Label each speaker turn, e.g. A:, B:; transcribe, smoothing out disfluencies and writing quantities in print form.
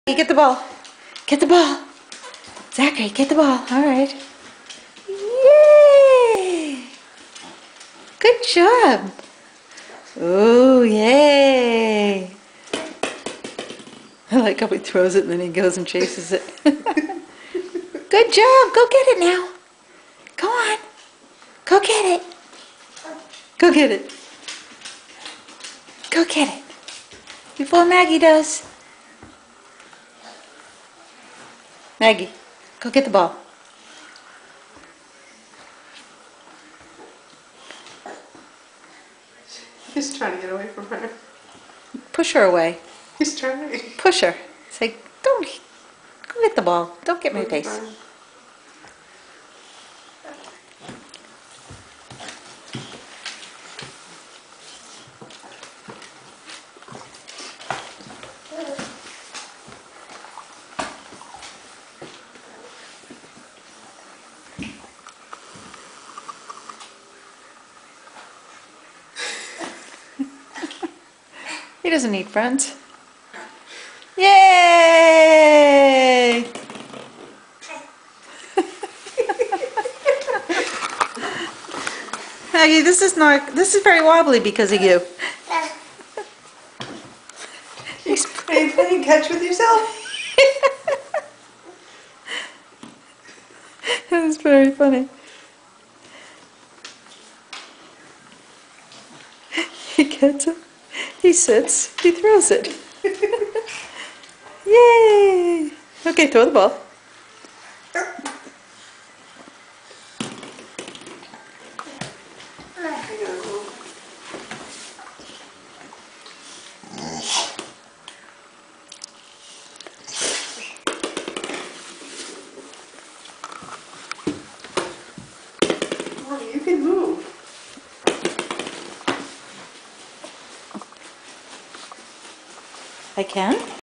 A: You get the ball. Get the ball. Zachary, get the ball. All right. Yay! Good job. Oh, yay. I like how he throws it and then he goes and chases it. Good job. Go get it now. Go on. Go get it. Go get it. Go get it. Before Maggie does. Maggie, go get the ball.
B: He's trying to get away from her.
A: Push her away.
B: He's trying.
A: Push her. Say, don't, go get the ball. Don't get my face. He doesn't need friends. Yay! Maggie, this is very wobbly because of you.
B: Are you playing catch with yourself?
A: That was very funny. He gets it. He sits. He throws it. Yay! Okay, throw the ball.
B: You can move.
A: I can?